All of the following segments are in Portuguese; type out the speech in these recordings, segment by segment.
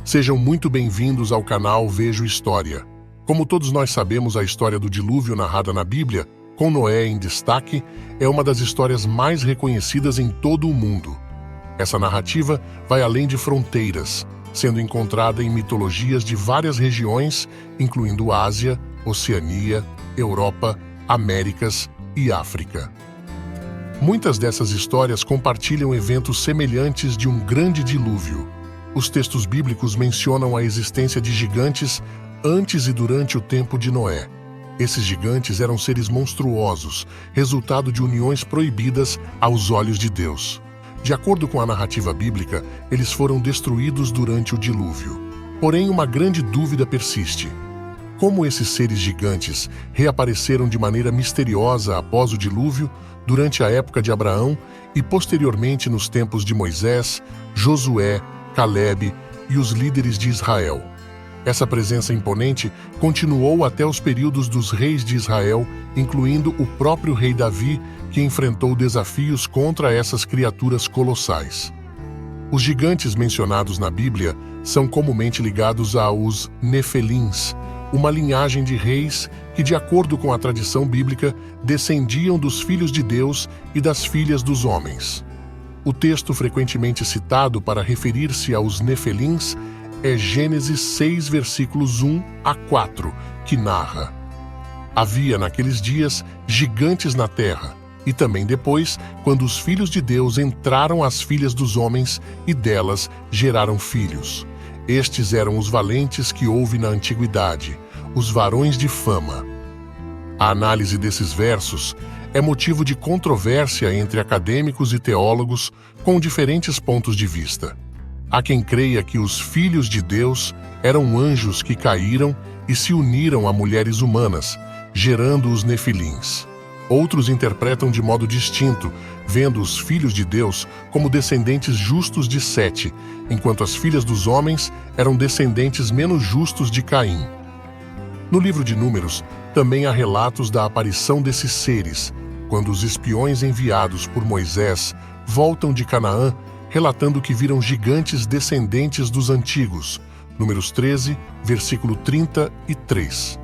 Sejam muito bem-vindos ao canal Vejo História. Como todos nós sabemos, a história do dilúvio narrada na Bíblia, com Noé em destaque, é uma das histórias mais reconhecidas em todo o mundo. Essa narrativa vai além de fronteiras, sendo encontrada em mitologias de várias regiões, incluindo Ásia, Oceania, Europa, Américas e África. Muitas dessas histórias compartilham eventos semelhantes de um grande dilúvio. Os textos bíblicos mencionam a existência de gigantes antes e durante o tempo de Noé. Esses gigantes eram seres monstruosos, resultado de uniões proibidas aos olhos de Deus. De acordo com a narrativa bíblica, eles foram destruídos durante o dilúvio. Porém, uma grande dúvida persiste. Como esses seres gigantes reapareceram de maneira misteriosa após o dilúvio, durante a época de Abraão e posteriormente nos tempos de Moisés, Josué, Calebe e os líderes de Israel? Essa presença imponente continuou até os períodos dos reis de Israel, incluindo o próprio rei Davi, que enfrentou desafios contra essas criaturas colossais. Os gigantes mencionados na Bíblia são comumente ligados aos Nefelins, uma linhagem de reis que, de acordo com a tradição bíblica, descendiam dos filhos de Deus e das filhas dos homens. O texto frequentemente citado para referir-se aos Nefelins é Gênesis 6, versículos 1 a 4, que narra: Havia naqueles dias gigantes na terra, e também depois, quando os filhos de Deus entraram às filhas dos homens e delas geraram filhos. Estes eram os valentes que houve na antiguidade, os varões de fama. A análise desses versos é motivo de controvérsia entre acadêmicos e teólogos com diferentes pontos de vista. Há quem creia que os filhos de Deus eram anjos que caíram e se uniram a mulheres humanas, gerando os Nefilins. Outros interpretam de modo distinto, vendo os filhos de Deus como descendentes justos de Sete, enquanto as filhas dos homens eram descendentes menos justos de Caim. No livro de Números, também há relatos da aparição desses seres, quando os espiões enviados por Moisés voltam de Canaã, relatando que viram gigantes descendentes dos antigos. Números 13, versículo 33.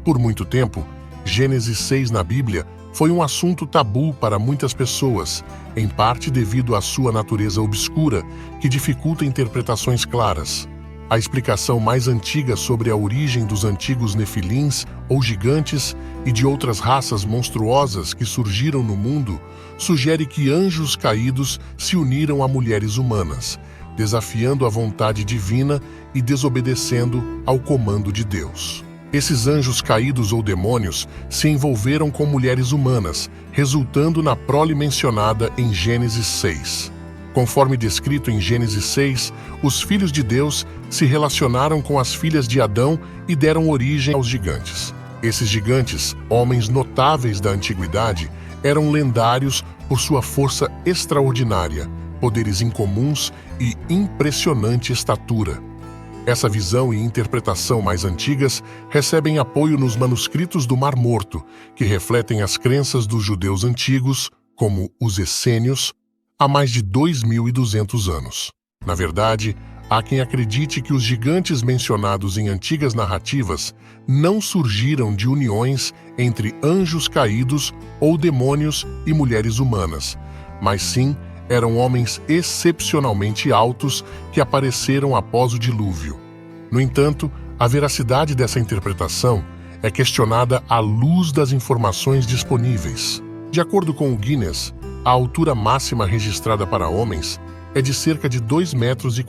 Por muito tempo, Gênesis 6 na Bíblia foi um assunto tabu para muitas pessoas, em parte devido à sua natureza obscura, que dificulta interpretações claras. A explicação mais antiga sobre a origem dos antigos nefilins, ou gigantes, e de outras raças monstruosas que surgiram no mundo, sugere que anjos caídos se uniram a mulheres humanas, desafiando a vontade divina e desobedecendo ao comando de Deus. Esses anjos caídos ou demônios se envolveram com mulheres humanas, resultando na prole mencionada em Gênesis 6. Conforme descrito em Gênesis 6, os filhos de Deus se relacionaram com as filhas de Adão e deram origem aos gigantes. Esses gigantes, homens notáveis da antiguidade, eram lendários por sua força extraordinária, poderes incomuns e impressionante estatura. Essa visão e interpretação mais antigas recebem apoio nos manuscritos do Mar Morto, que refletem as crenças dos judeus antigos, como os essênios, há mais de 2.200 anos. Na verdade, há quem acredite que os gigantes mencionados em antigas narrativas não surgiram de uniões entre anjos caídos ou demônios e mulheres humanas, mas sim eram homens excepcionalmente altos que apareceram após o dilúvio. No entanto, a veracidade dessa interpretação é questionada à luz das informações disponíveis. De acordo com o Guinness, a altura máxima registrada para homens é de cerca de 2,40 metros,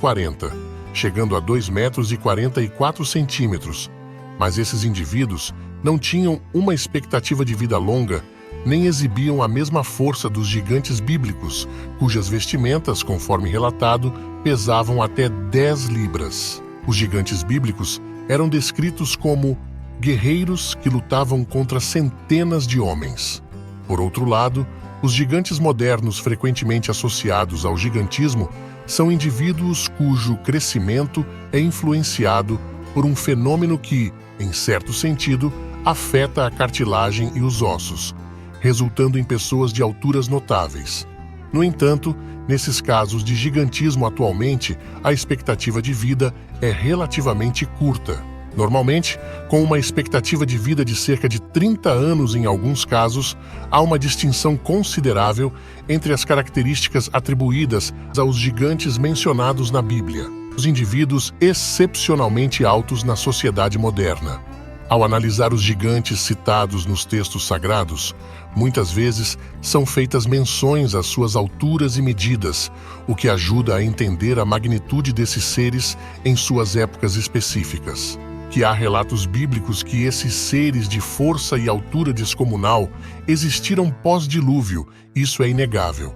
chegando a 2,44 metros, mas esses indivíduos não tinham uma expectativa de vida longa nem exibiam a mesma força dos gigantes bíblicos, cujas vestimentas, conforme relatado, pesavam até 10 libras. Os gigantes bíblicos eram descritos como guerreiros que lutavam contra centenas de homens. Por outro lado, os gigantes modernos frequentemente associados ao gigantismo são indivíduos cujo crescimento é influenciado por um fenômeno que, em certo sentido, afeta a cartilagem e os ossos, resultando em pessoas de alturas notáveis. No entanto, Nesses casos de gigantismo atualmente, a expectativa de vida é relativamente curta. Normalmente, com uma expectativa de vida de cerca de 30 anos em alguns casos, há uma distinção considerável entre as características atribuídas aos gigantes mencionados na Bíblia, os indivíduos excepcionalmente altos na sociedade moderna. Ao analisar os gigantes citados nos textos sagrados, muitas vezes são feitas menções às suas alturas e medidas, o que ajuda a entender a magnitude desses seres em suas épocas específicas. Que há relatos bíblicos que esses seres de força e altura descomunal existiram pós-dilúvio, isso é inegável.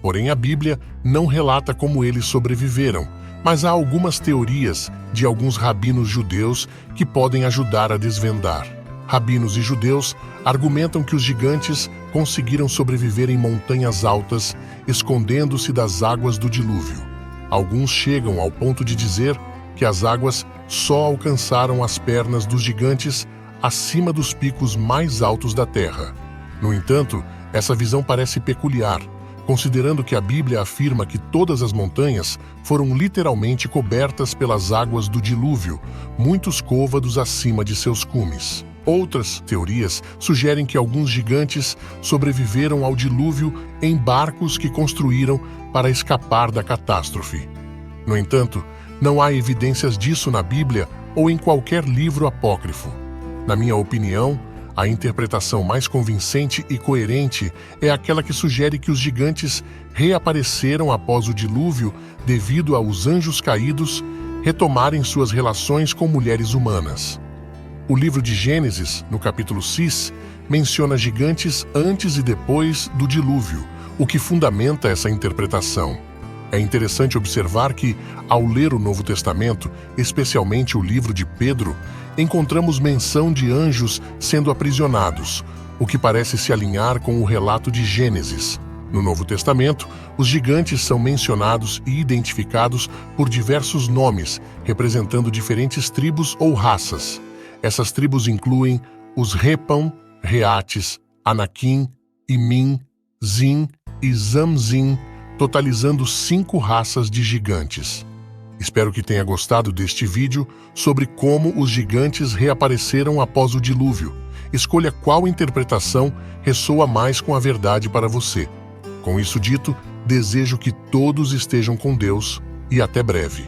Porém, a Bíblia não relata como eles sobreviveram, mas há algumas teorias de alguns rabinos judeus que podem ajudar a desvendar. Rabinos e judeus argumentam que os gigantes conseguiram sobreviver em montanhas altas, escondendo-se das águas do dilúvio. Alguns chegam ao ponto de dizer que as águas só alcançaram as pernas dos gigantes acima dos picos mais altos da terra. No entanto, essa visão parece peculiar, considerando que a Bíblia afirma que todas as montanhas foram literalmente cobertas pelas águas do dilúvio, muitos côvados acima de seus cumes. Outras teorias sugerem que alguns gigantes sobreviveram ao dilúvio em barcos que construíram para escapar da catástrofe. No entanto, não há evidências disso na Bíblia ou em qualquer livro apócrifo. Na minha opinião, a interpretação mais convincente e coerente é aquela que sugere que os gigantes reapareceram após o dilúvio devido aos anjos caídos retomarem suas relações com mulheres humanas. O livro de Gênesis, no capítulo 6, menciona gigantes antes e depois do dilúvio, o que fundamenta essa interpretação. É interessante observar que, ao ler o Novo Testamento, especialmente o livro de Pedro, encontramos menção de anjos sendo aprisionados, o que parece se alinhar com o relato de Gênesis. No Novo Testamento, os gigantes são mencionados e identificados por diversos nomes, representando diferentes tribos ou raças. Essas tribos incluem os Repão, Reates, Anaquim, Imim, Zin e Zamzim, totalizando 5 raças de gigantes. Espero que tenha gostado deste vídeo sobre como os gigantes reapareceram após o dilúvio. Escolha qual interpretação ressoa mais com a verdade para você. Com isso dito, desejo que todos estejam com Deus e até breve.